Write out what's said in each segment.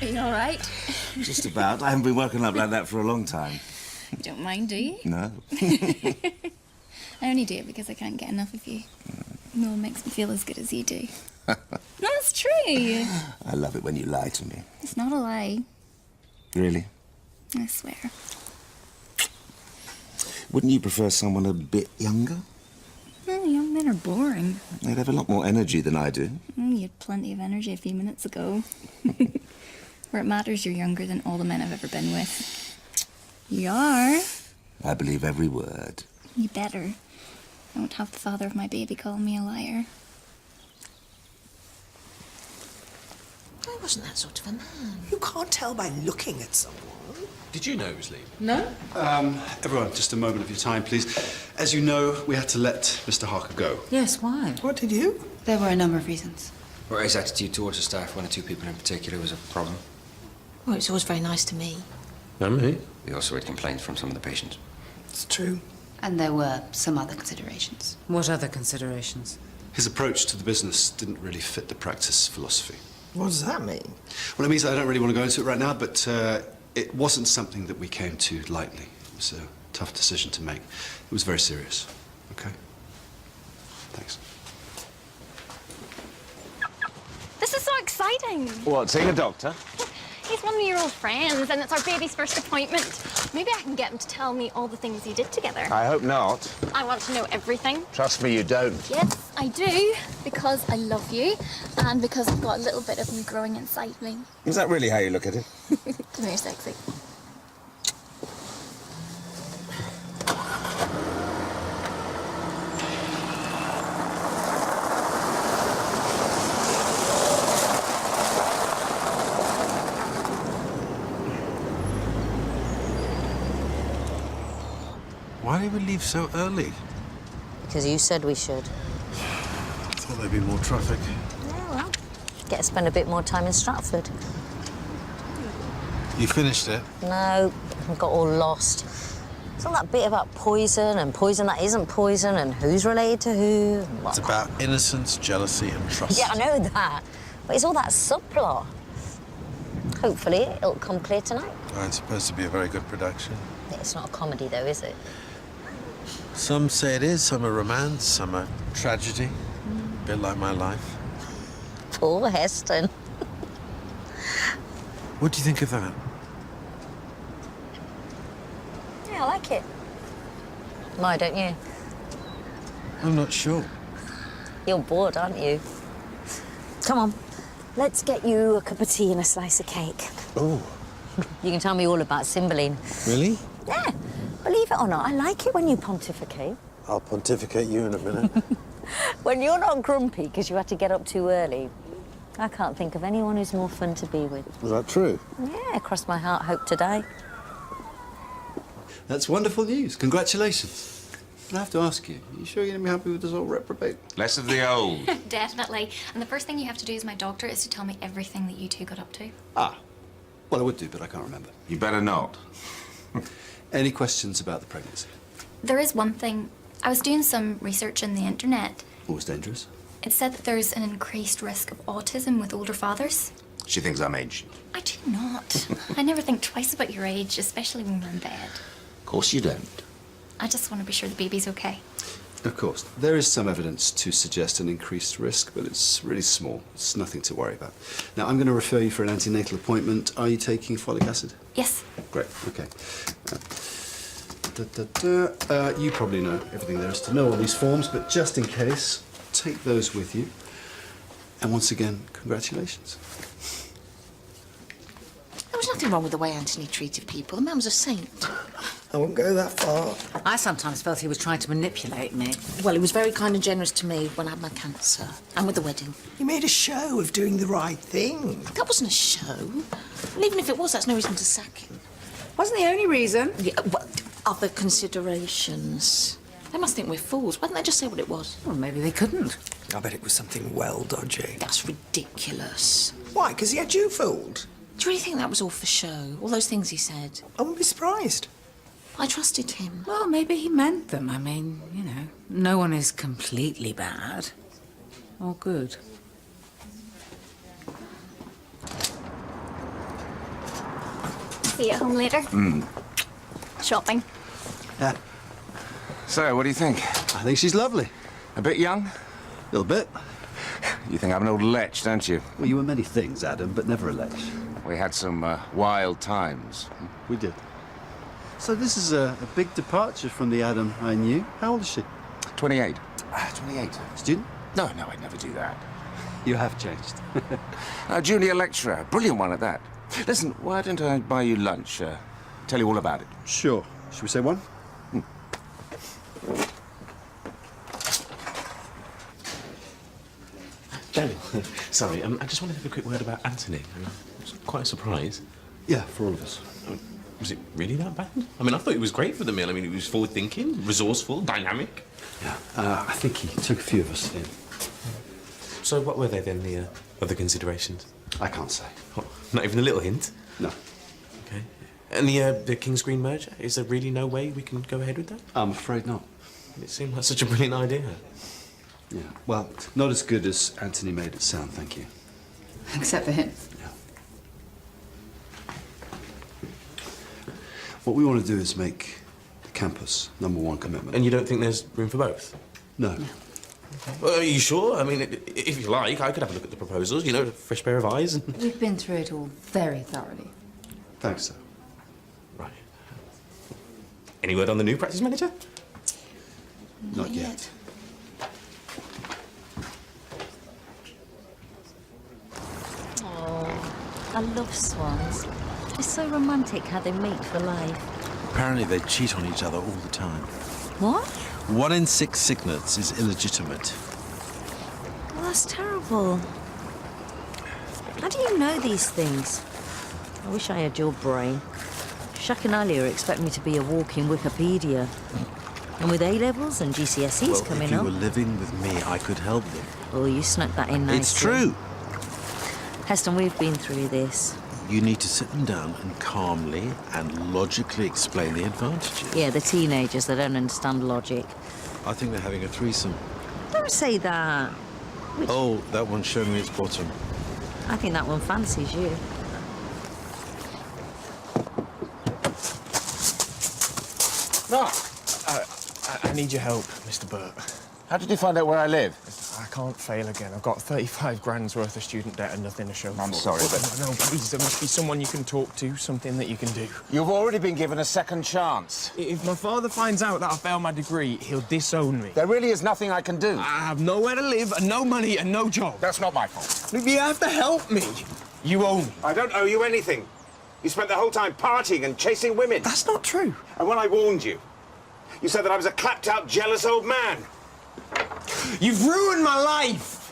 Are you all right? Just about. I haven't been woken up like that for a long time. You don't mind, do you? No. I only do it because I can't get enough of you. No one makes me feel as good as you do. That's true. I love it when you lie to me. It's not a lie. Really? I swear. Wouldn't you prefer someone a bit younger? Well, young men are boring. They'd have a lot more energy than I do. You had plenty of energy a few minutes ago. Where it matters, you're younger than all the men I've ever been with. You are. I believe every word. You better. I won't have the father of my baby calling me a liar. I wasn't that sort of a man. You can't tell by looking at someone. Did you know he was leaving? No? Everyone, just a moment of your time, please. As you know, we had to let Mr. Harker go. Yes, why? What did you? There were a number of reasons. Or his attitude towards the staff, one or two people in particular, was a problem. Well, it's always very nice to me. And me? We also had complaints from some of the patients. It's true. And there were some other considerations. What other considerations? His approach to the business didn't really fit the practice philosophy. What does that mean? Well, it means that I don't really want to go into it right now, but it wasn't something that we came to lightly. It was a tough decision to make. It was very serious. Okay? Thanks. This is so exciting. What, seeing a doctor? He's one of your old friends, and it's our baby's first appointment. Maybe I can get him to tell me all the things you did together. I hope not. I want to know everything. Trust me, you don't. Yes, I do, because I love you, and because I've got a little bit of you growing inside me. Is that really how you look at it? Come here, sexy. Why did we leave so early? Because you said we should. Thought there'd be more traffic. Yeah, well, get to spend a bit more time in Stratford. You finished it? No, I got all lost. It's all that bit about poison and poison that isn't poison and who's related to who. And what. It's about innocence, jealousy, and trust. Yeah, I know that. But it's all that subplot. Hopefully, it'll come clear tonight. Oh, it's supposed to be a very good production. It's not a comedy, though, is it? Some say it is, some a romance, some a tragedy. A bit like my life. Poor Heston. What do you think of that? Yeah, I like it. Why don't you? I'm not sure. You're bored, aren't you? Come on, let's get you a cup of tea and a slice of cake. Oh. You can tell me all about Cymbeline. Really? Yeah, believe it or not, I like it when you pontificate. I'll pontificate you in a minute. When you're not grumpy because you had to get up too early, I can't think of anyone who's more fun to be with. Is that true? Yeah, cross my heart, hope to die. That's wonderful news. Congratulations. But I have to ask you, are you sure you're going to be happy with this old reprobate? Less of the old. Definitely. And the first thing you have to do as my doctor is to tell me everything that you two got up to. Ah. Well, I would do, but I can't remember. You better not. Any questions about the pregnancy? There is one thing. I was doing some research on the internet. Always dangerous. It said that there's an increased risk of autism with older fathers. She thinks I'm ancient. I do not. I never think twice about your age, especially when we're in bed. Of course you don't. I just want to be sure the baby's okay. Of course. There is some evidence to suggest an increased risk, but it's really small. It's nothing to worry about. Now, I'm going to refer you for an antenatal appointment. Are you taking folic acid? Yes. Great, okay. You probably know everything there is to know on these forms, but just in case, take those with you. And once again, congratulations. There was nothing wrong with the way Anthony treated people. The man was a saint. I won't go that far. I sometimes felt he was trying to manipulate me. Well, he was very kind and generous to me when I had my cancer and with the wedding. You made a show of doing the right thing. That wasn't a show. And even if it was, that's no reason to sack him. Wasn't the only reason. Yeah, well, other considerations. They must think we're fools. Why didn't they just say what it was? Well, maybe they couldn't. I bet it was something well dodgy. That's ridiculous. Why? Because he had you fooled? Do you really think that was all for show? All those things he said? I wouldn't be surprised. I trusted him. Well, maybe he meant them. I mean, you know, no one is completely bad or good. See you at home later. Shopping. Yeah. So, what do you think? I think she's lovely. A bit young? A little bit. You think I'm an old lech, don't you? Well, you were many things, Adam, but never a lech. We had some wild times. We did. So this is a big departure from the Adam I knew. How old is she? 28. 28. Student? No, I'd never do that. You have changed. A junior lecturer, brilliant one at that. Listen, why don't I buy you lunch? Tell you all about it. Sure. Should we say one? Daniel, sorry, I just wanted to have a quick word about Anthony. It was quite a surprise. Yeah, for all of us. Was it really that bad? I mean, I thought he was great for the meal. I mean, he was forward-thinking, resourceful, dynamic. Yeah, I think he took a few of us in. So what were they then, the other considerations? I can't say. What, not even a little hint? No. Okay. And the King's Green merger? Is there really no way we can go ahead with that? I'm afraid not. It seemed like such a brilliant idea. Yeah, well, not as good as Anthony made it sound, thank you. Except for him. Yeah. What we want to do is make the campus #1 commitment. And you don't think there's room for both? No. Well, are you sure? I mean, if you like, I could have a look at the proposals, you know, a fresh pair of eyes. And... We've been through it all very thoroughly. Thanks, sir. Right. Any word on the new practice manager? Not yet. I love swans. It's so romantic how they mate for life. Apparently they cheat on each other all the time. What? 1 in 6 cygnets is illegitimate. Well, that's terrible. How do you know these things? I wish I had your brain. Shaq and Alia expect me to be a walking Wikipedia. And with A-levels and GCSEs Well, coming if you up... were living with me, I could help them. Oh, you snuck that in nicely. It's true. Heston, we've been through this. You need to sit them down and calmly and logically explain the advantages. Yeah, the teenagers that don't understand logic. I think they're having a threesome. Don't say that. Oh, that one's showing me its bottom. I think that one fancies you. Mark, I need your help, Mr. Burt. How did you find out where I live? I can't fail again. I've got 35 grand's worth of student debt and nothing to show for. I'm sorry, but... No, please, there must be someone you can talk to, something that you can do. You've already been given a second chance. If my father finds out that I failed my degree, he'll disown me. There really is nothing I can do. I have nowhere to live and no money and no job. That's not my fault. You have to help me. You owe me. I don't owe you anything. You spent the whole time partying and chasing women. That's not true. And when I warned you, you said that I was a clapped-out, jealous old man. You've ruined my life.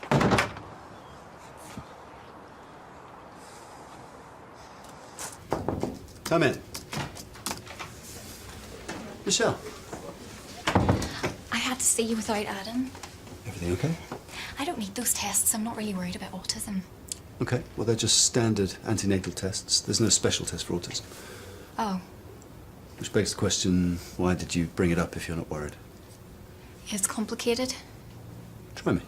Come in. Michelle. I had to see you without Adam. Everything okay? I don't need those tests. I'm not really worried about autism. Okay, well, they're just standard antenatal tests. There's no special test for autism. Oh, Which begs the question, why did you bring it up if you're not worried? it's complicated. Try me.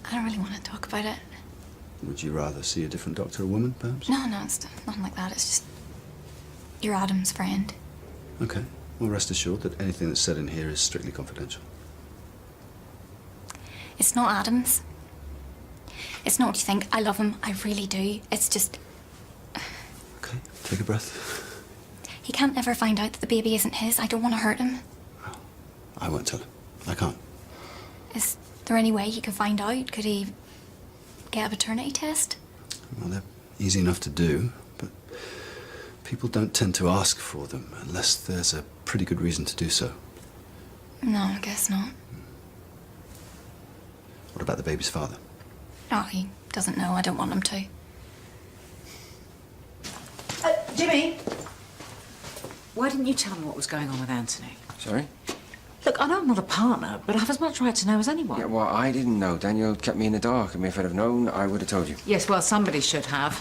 I don't really want to talk about it. Would you rather see a different doctor, a woman, perhaps? No, it's nothing like that. It's just... you're Adam's friend. Okay. Well, rest assured that anything that's said in here is strictly confidential. It's not Adam's. It's not what you think. I love him. I really do. It's just... Okay, take a breath. he can't ever find out that the baby isn't his. I don't want to hurt him. I won't tell him. I can't. Is there any way he could find out? Could he get a paternity test? Well, they're easy enough to do, but people don't tend to ask for them unless there's a pretty good reason to do so. No, I guess not. What about the baby's father? No, he doesn't know. I don't want him to. Jimmy! Why didn't you tell me what was going on with Anthony? Sorry? Look, I know I'm not a partner, but I have as much right to know as anyone. Yeah, well, I didn't know. Daniel kept me in the dark. I mean, if I'd have known, I would have told you. Yes, well, somebody should have.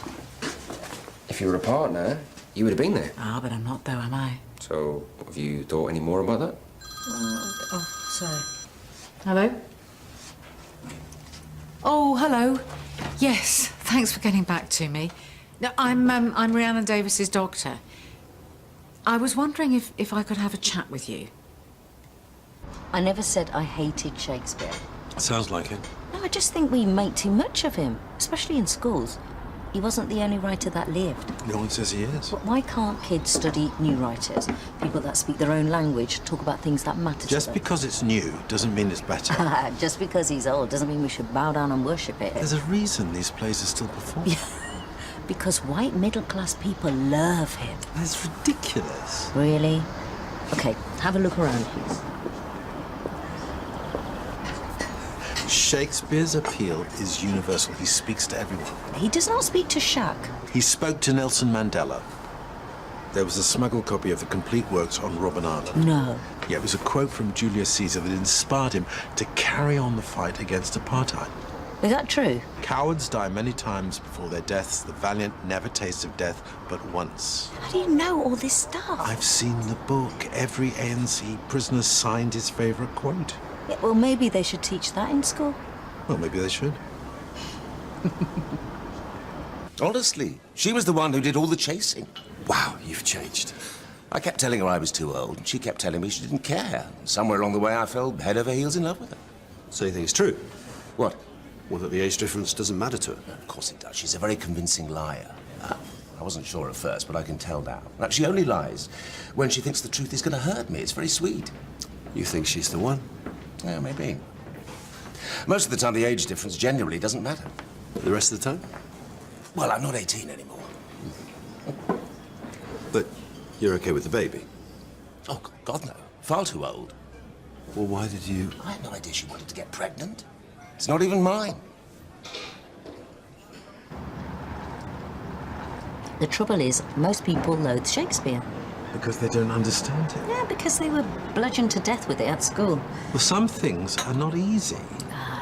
If you were a partner, you would have been there. Ah, but I'm not, though, am I? So, have you thought any more about that? Oh, sorry. Hello? Oh, hello. Yes, thanks for getting back to me. No, I'm Rhiannon Davis's doctor. I was wondering if I could have a chat with you. I never said I hated Shakespeare. Sounds like it. No, I just think we make too much of him, especially in schools. He wasn't the only writer that lived. No one says he is. But why can't kids study new writers? People that speak their own language, talk about things that matter to Just them. because it's new doesn't mean it's better. Just because he's old doesn't mean we should bow down and worship it. There's a reason these plays are still performed. Because white middle-class people love him. That's ridiculous. Really? Okay, have a look around, please. Shakespeare's appeal is universal. He speaks to everyone. He does not speak to Shaq. He spoke to Nelson Mandela. There was a smuggled copy of the complete works on Robben Island. No. Yeah, it was a quote from Julius Caesar that inspired him to carry on the fight against apartheid. Is that true? Cowards die many times before their deaths. The valiant never taste of death but once. How do you know all this stuff? I've seen the book. Every ANC prisoner signed his favourite quote. Yeah, well, maybe they should teach that in school. Well, maybe they should. Honestly, she was the one who did all the chasing. Wow, you've changed. I kept telling her I was too old, and she kept telling me she didn't care. Somewhere along the way, I fell head over heels in love with her. So you think it's true? What? Well, that the age difference doesn't matter to her? Of course it does. She's a very convincing liar. I wasn't sure at first, but I can tell now. She only lies when she thinks the truth is going to hurt me. It's very sweet. You think she's the one? Yeah, maybe. Most of the time, the age difference generally doesn't matter. The rest of the time? Well, I'm not 18 anymore. But you're okay with the baby? Oh, God, no. Far too old. Well, why did you... I had no idea she wanted to get pregnant. It's not even mine. The trouble is, most people loathe Shakespeare. Because they don't understand it. Yeah, because they were bludgeoned to death with it at school. Well, some things are not easy.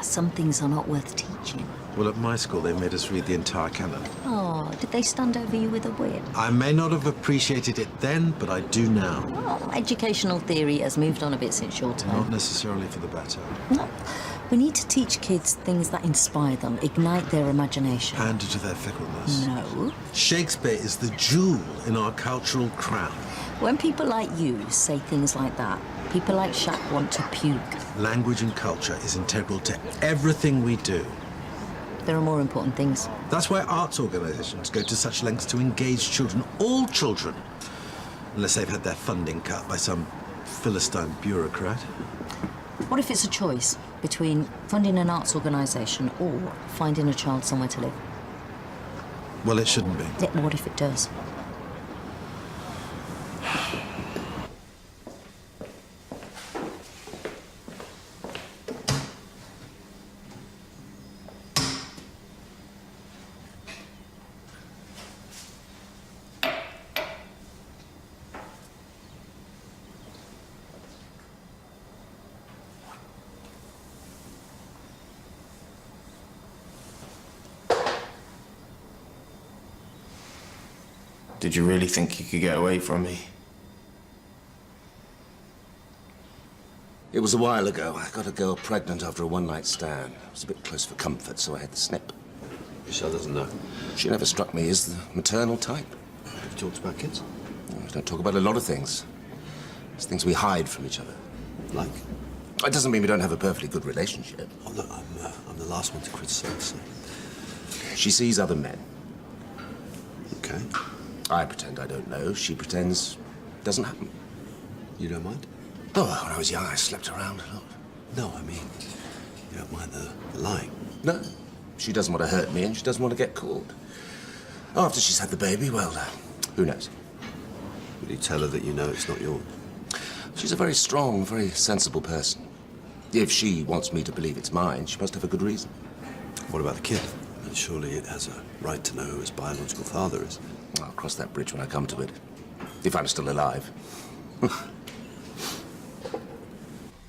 Some things are not worth teaching. Well, at my school, they made us read the entire canon. Oh, did they stand over you with a whip? I may not have appreciated it then, but I do now. Oh, educational theory has moved on a bit since your time. Not necessarily for the better. No. We need to teach kids things that inspire them, ignite their imagination. Pander to their fickleness. No. Shakespeare is the jewel in our cultural crown. When people like you say things like that, people like Shaq want to puke. Language and culture is integral to everything we do. There are more important things. That's why arts organisations go to such lengths to engage children, all children, unless they've had their funding cut by some Philistine bureaucrat. What if it's a choice between funding an arts organisation or finding a child somewhere to live? Well, it shouldn't be. Yeah, what if it does? Did you really think you could get away from me? It was a while ago. I got a girl pregnant after a one-night stand. It was a bit close for comfort, so I had the snip. Michelle doesn't know. She never struck me as the maternal type. Have you talked about kids? We don't talk about a lot of things. It's things we hide from each other. Like? It doesn't mean we don't have a perfectly good relationship. Oh, look, I'm the last one to criticise. So. She sees other men. Okay. I pretend I don't know. She pretends it doesn't happen. You don't mind? Oh, when I was young, I slept around a lot. No, I mean, you don't mind the lying? No. She doesn't want to hurt me, and she doesn't want to get caught. After she's had the baby, well, who knows? Will you tell her that you know it's not yours? She's a very strong, very sensible person. If she wants me to believe it's mine, she must have a good reason. What about the kid? And surely it has a right to know who its biological father is. I'll cross that bridge when I come to it. If I'm still alive.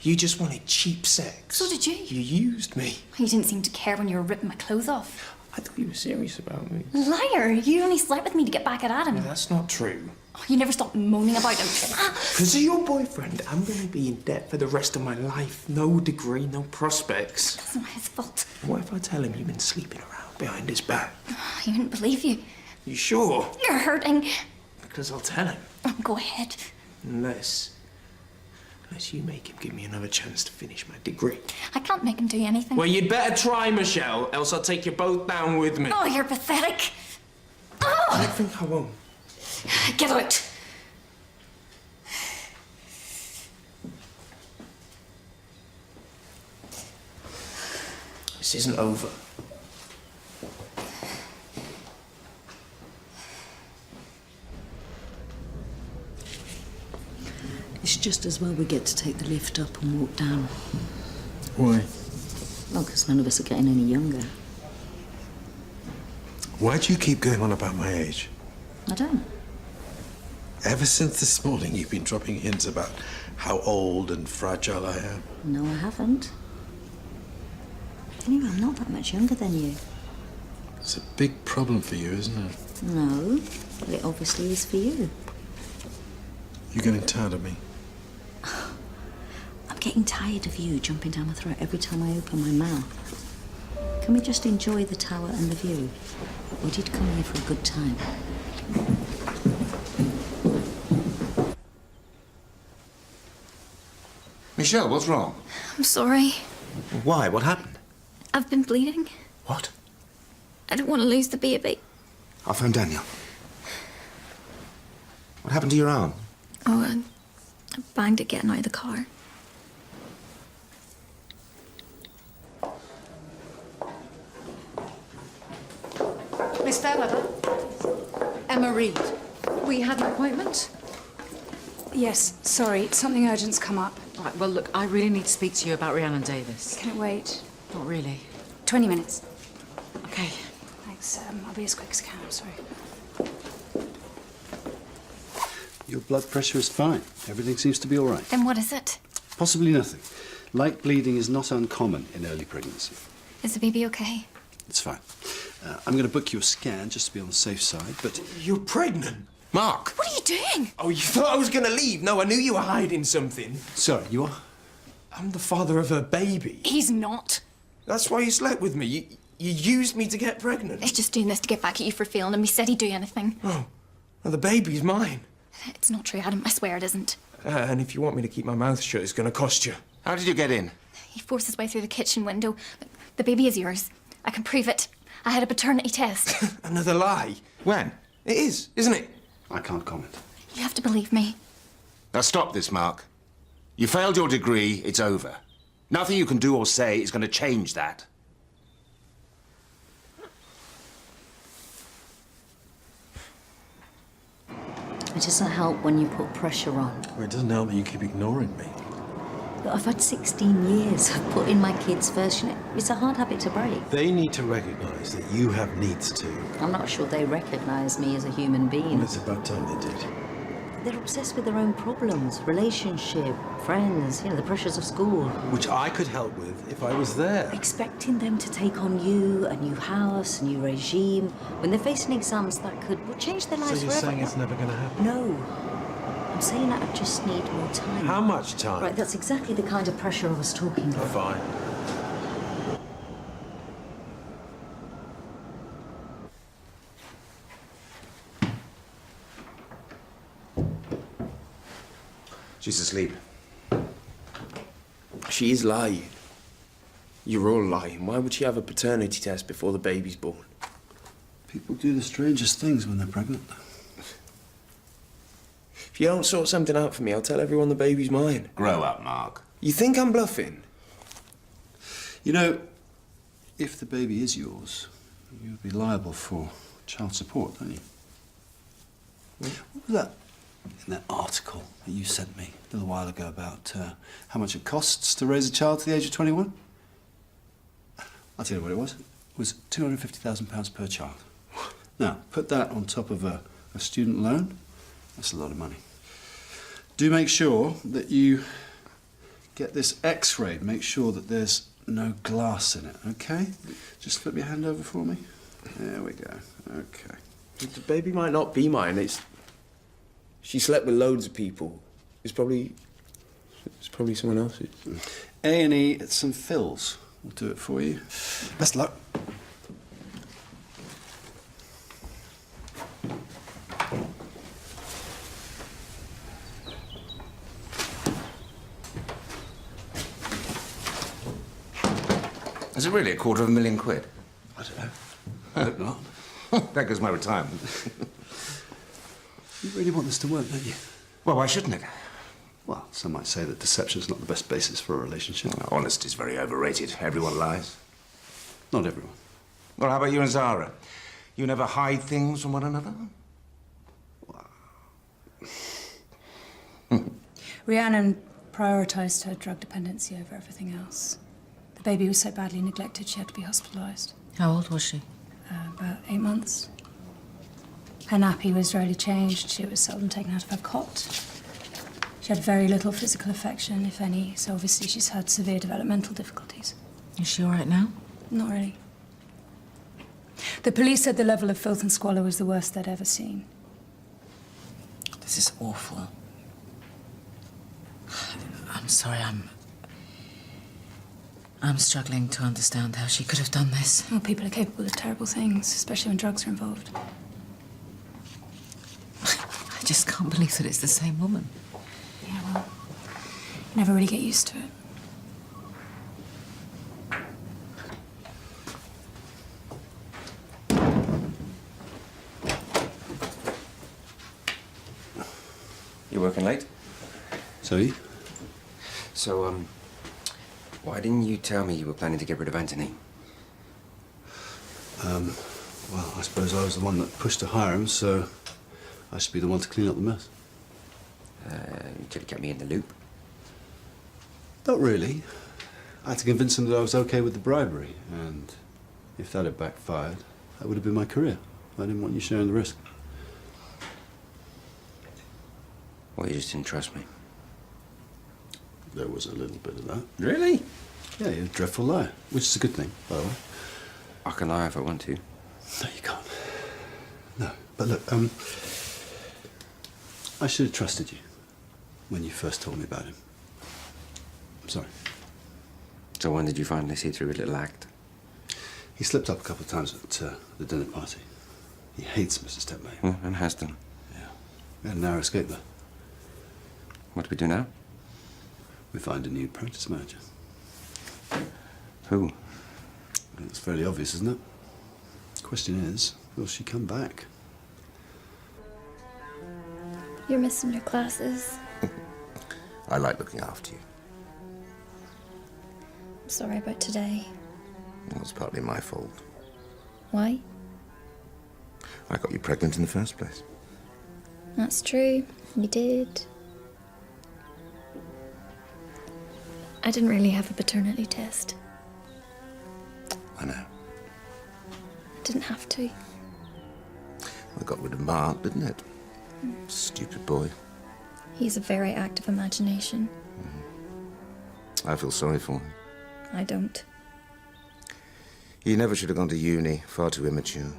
You just wanted cheap sex. So did you. You used me. You didn't seem to care when you were ripping my clothes off. I thought you were serious about me. Liar! You only slept with me to get back at Adam. No, that's not true. Oh, you never stopped moaning about him. Because of your boyfriend, I'm going to be in debt for the rest of my life. No degree, no prospects. That's not his fault. What if I tell him you've been sleeping around behind his back? He wouldn't believe you. You sure? You're hurting. Because I'll tell him. Oh, go ahead. Unless you make him give me another chance to finish my degree. I can't make him do anything. Well, you'd better try, Michelle, else I'll take you both down with me. Oh, you're pathetic. I Oh! don't think I won't. Get out. This isn't over. It's just as well we get to take the lift up and walk down. Why? Well, because none of us are getting any younger. Why do you keep going on about my age? I don't. Ever since this morning, you've been dropping hints about how old and fragile I am. No, I haven't. Anyway, I'm not that much younger than you. It's a big problem for you, isn't it? No, but it obviously is for you. You're getting tired of me. I'm getting tired of you jumping down my throat every time I open my mouth. Can we just enjoy the tower and the view? We did come here for a good time. Michelle, what's wrong? I'm sorry. Why? What happened? I've been bleeding. What? I don't want to lose the baby. I'll phone Daniel. What happened to your arm? Oh, I banged it getting out of the car. Miss Fairweather? Emma Reed. We had an appointment? Yes, sorry, something urgent's come up. Right, well, look, I really need to speak to you about Rhiannon Davis. Can it wait? Not really. 20 minutes. Okay. Thanks, I'll be as quick as I can, I'm sorry. Your blood pressure is fine. Everything seems to be all right. Then what is it? Possibly nothing. Light bleeding is not uncommon in early pregnancy. Is the baby okay? It's fine. I'm going to book you a scan just to be on the safe side, but... You're pregnant? Mark! What are you doing? Oh, you thought I was going to leave? No, I knew you were hiding something. Sorry, you are? I'm the father of her baby. He's not. That's why you slept with me. You used me to get pregnant. He's just doing this to get back at you for failing him. He said he'd do anything. Oh, well, the baby's mine. It's not true, Adam. I swear it isn't. And if you want me to keep my mouth shut, it's going to cost you. How did you get in? He forced his way through the kitchen window. The baby is yours. I can prove it. I had a paternity test. Another lie. When? It is, isn't it? I can't comment. You have to believe me. Now stop this, Mark. You failed your degree, it's over. Nothing you can do or say is going to change that. It doesn't help when you put pressure on. Well, it doesn't help that you keep ignoring me. Look, I've had 16 years of putting my kids first. You know, it's a hard habit to break. They need to recognise that you have needs too. I'm not sure they recognise me as a human being. Well, it's about time they did. They're obsessed with their own problems, relationship, friends, you know, the pressures of school. Which I could help with if I was there. Expecting them to take on you, a new house, a new regime, when they're facing exams that could change their lives So you're forever. saying it's never going to happen? No. I'm saying that I just need more time. How much time? Right, that's exactly the kind of pressure I was talking about. Fine. She's asleep. She is lying. You're all lying. Why would she have a paternity test before the baby's born? People do the strangest things when they're pregnant. If you don't sort something out for me, I'll tell everyone the baby's mine. Grow up, Mark. You think I'm bluffing? You know, if the baby is yours, you'd be liable for child support, don't you? What was that in that article that you sent me a little while ago about how much it costs to raise a child to the age of 21? I'll tell you what it was. It was £250,000 per child. Now, put that on top of a student loan. That's a lot of money. Do make sure that you get this x-rayed. Make sure that there's no glass in it, okay? Just flip your hand over for me. There we go. Okay. The baby might not be mine. She slept with loads of people. It's probably someone else's. A&E at St Phil's will do it for you. Best luck. Is it really £250,000? I don't know. I hope not. That goes my retirement. You really want this to work, don't you? Well, why shouldn't it? Well, some might say that deception is not the best basis for a relationship. Well, honesty's very overrated. Everyone lies. Not everyone. Well, how about you and Zara? You never hide things from one another? Rhiannon prioritised her drug dependency over everything else. The baby was so badly neglected she had to be hospitalised. How old was she? About 8 months. Her nappy was rarely changed. She was seldom taken out of her cot. She had very little physical affection, if any, so obviously she's had severe developmental difficulties. Is she all right now? Not really. The police said the level of filth and squalor was the worst they'd ever seen. This is awful. I'm sorry, I'm struggling to understand how she could have done this. Well, people are capable of terrible things, especially when drugs are involved. I just can't believe that it's the same woman. Yeah, well, you never really get used to it. You working late? So, So, why didn't you tell me you were planning to get rid of Anthony? Well, I suppose I was the one that pushed to hire him, so I should be the one to clean up the mess. You could have kept me in the loop. Not really. I had to convince him that I was okay with the bribery, and if that had backfired, that would have been my career. I didn't want you sharing the risk. Well, you just didn't trust me. There was a little bit of that. Really? Yeah, you're a dreadful liar, which is a good thing, by the way. I can lie if I want to. No, you can't. No, but look, I should have trusted you when you first told me about him. I'm sorry. So when did you finally see through a little act? He slipped up a couple of times at the dinner party. He hates Mrs. Stepmay. Well, and has done. Yeah. We had a narrow escape there. What do we do now? We find a new practice manager. Who? It's fairly obvious, isn't it? The question is, will she come back? You're missing your classes. I like looking after you. I'm sorry about today. Well, it's partly my fault. Why? I got you pregnant in the first place. That's true. You did. I didn't really have a paternity test. I know. I didn't have to. I got rid of Mark, didn't it? Stupid boy. He's a very active imagination. I feel sorry for him. I don't. He never should have gone to uni. Far too immature.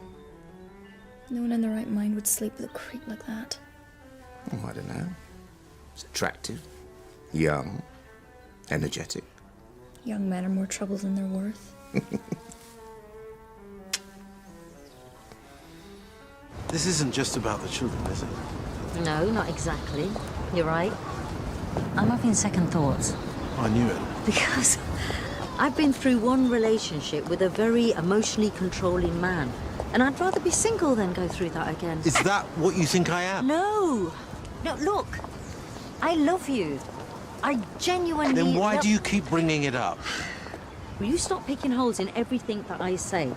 No one in their right mind would sleep with a creep like that. Oh, I don't know. He's attractive, young, energetic. Young men are more trouble than they're worth. This isn't just about the children, is it? No, not exactly. You're right. I'm having second thoughts. I knew it. Because I've been through one relationship with a very emotionally controlling man. And I'd rather be single than go through that again. Is that what you think I am? No. No, look. I love you. I genuinely... Then why do you keep bringing it up? Will you stop picking holes in everything that I say?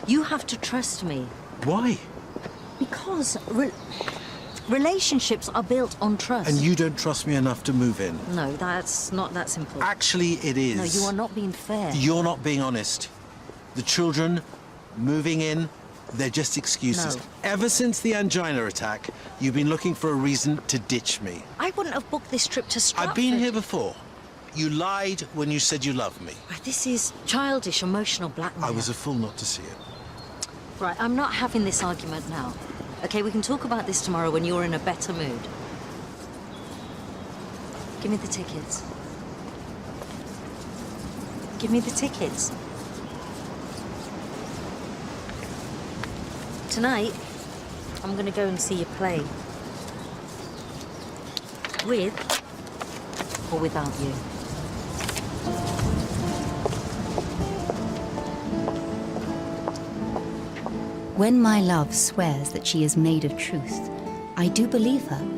You have to trust me. Why? Because relationships are built on trust. And you don't trust me enough to move in? No, that's not that simple. Actually, it is. No, you are not being fair. You're not being honest. The children moving in, they're just excuses. No. Ever since the angina attack, you've been looking for a reason to ditch me. I wouldn't have booked this trip to Stratford. I've been here before. You lied when you said you loved me. This is childish, emotional blackmail. I was a fool not to see it. Right, I'm not having this argument now. Okay, we can talk about this tomorrow when you're in a better mood. Give me the tickets. Give me the tickets. Tonight, I'm gonna go and see a play. With or without you. When my love swears that she is made of truth, I do believe her,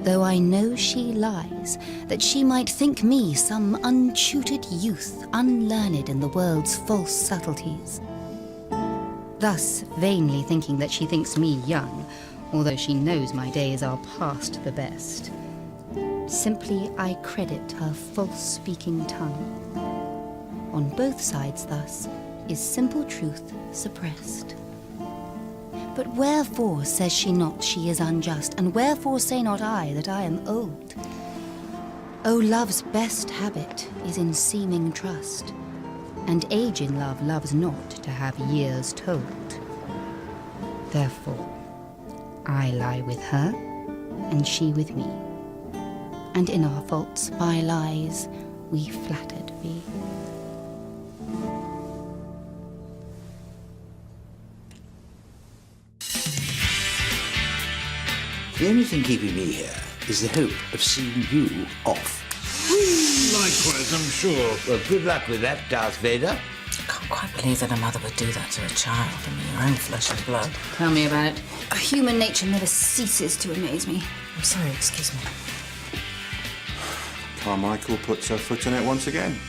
though I know she lies, that she might think me some untutored youth, unlearned in the world's false subtleties. Thus, vainly thinking that she thinks me young, although she knows my days are past the best. Simply I credit her false-speaking tongue. On both sides thus is simple truth suppressed. But wherefore says she not she is unjust, and wherefore say not I that I am old? O love's best habit is in seeming trust, and age in love loves not to have years told. Therefore, I lie with her, and she with me, and in our faults by lies we flattered be. The only thing keeping me here is the hope of seeing you off. Likewise, I'm sure. Well, good luck with that, Darth Vader. I can't quite believe that a mother would do that to a child. I mean, your own flesh and blood. Tell me about it. Human nature never ceases to amaze me. I'm sorry, excuse me. Carmichael puts her foot in it once again.